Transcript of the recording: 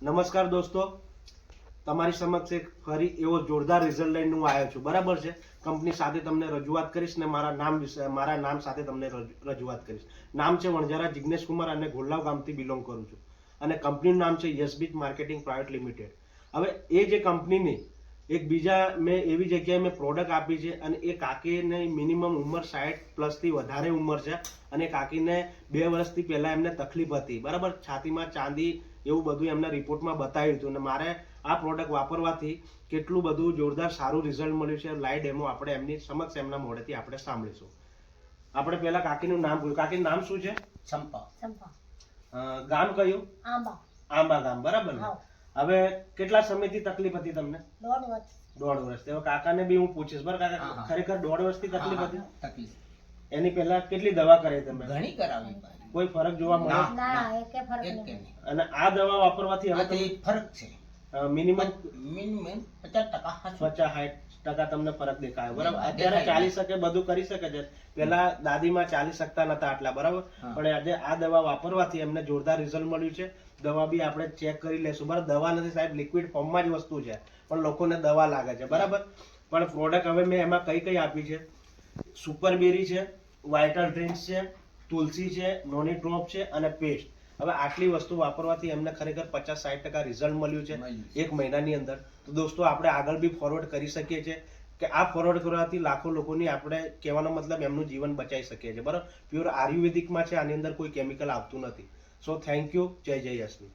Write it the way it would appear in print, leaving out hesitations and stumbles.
નમસ્કાર દોસ્તો, તમારી સમક્ષ એક ફરી એવો જોરદાર રિઝલ્ટ લઈને હું આવ્યો છું. બરાબર છે. કંપની સાથે તમને રજૂઆત કરીશ ને મારા નામ સાથે તમને રજૂઆત કરીશ. નામ છે વણઝારા જિગ્નેશ કુમાર અને ગોલ્લાવ ગામથી બિલોંગ કરું છું અને કંપનીનું નામ છે યશબીજ માર્કેટિંગ પ્રાઇવેટ લિમિટેડ. હવે એ જે કંપનીની એક બીજા મેં એવી જગ્યાએ મેં પ્રોડક્ટ આપી છે અને એ કાકીને મિનિમમ ઉંમર 60+ થી વધારે ઉંમર છે અને કાકીને 2 વર્ષથી પહેલા એમને તકલીફ હતી. બરાબર, છાતીમાં ચાંદી એવું બધું એમના રિપોર્ટમાં બતાવ્યું હતું અને મારે આ પ્રોડક્ટ વાપરવાથી કેટલું બધું જોરદાર સારું રિઝલ્ટ મળ્યું છે. લાઈવ ડેમો આપણે એમની સમક્ષ એમના મોઢેથી આપણે સાંભળીશું. આપણે પહેલા કાકીનું નામ પૂછ્યું. કાકીનું નામ શું છે? ચંપા. ગામ કયું? આંબા ગામ. બરાબર ને? હવે કેટલા સમયથી તકલીફ હતી તમને? 1.5 વર્ષ. હવે કાકાને બી હું પૂછીશ. બરાબર કાકા, ખરેખર 1.5 વર્ષથી તકલીફ હતી? એની પહેલા કેટલી દવા કરી તમે? ઘણી કરાવી. કોઈ ફરક જોવા મળ્યો? ના, એકે ફરક નહીં. અને આ દવા વાપરવાથી હવે ફરક છે. મિનિમમ 50% તમને ફરક દેખાયો. બરાબર, અત્યારે ચાલી શકે, બધું કરી શકે છે. પેલા દાદીમાં ચાલી શકતા નતા આટલા. બરાબર, પણ આજે આ દવા વાપરવાથી એમને જોરદાર રિઝલ્ટ મળ્યું છે. દવા બી આપણે ચેક કરી લેશું. બરાબર, દવા નથી સાહેબ, લિક્વિડ ફોર્મમાં જ વસ્તુ છે, પણ લોકોને દવા લાગે છે. બરાબર, પણ પ્રોડક્ટ હવે મેં એમાં કઈ કઈ આપી છે? સુપરબેરી છે, વાઇટલ ડ્રિંક્સ છે, તુલસી છે, નોની ડ્રોપ છે અને પેસ્ટ. હવે આટલી વસ્તુ વાપરવાથી એમને ખરેખર 50-60% રિઝલ્ટ મળ્યું છે 1 મહિનાની અંદર. તો દોસ્તો, આપણે આગળ બી ફોરવર્ડ કરી શકીએ છીએ કે આ ફોરવર્ડ કરવાથી લાખો લોકોની આપણે કહેવાનો મતલબ એમનું જીવન બચાવી શકીએ છીએ. બરાબર, પ્યોર આયુર્વેદિકમાં છે, આની અંદર કોઈ કેમિકલ આવતું નથી. So thank you. જય યશવી.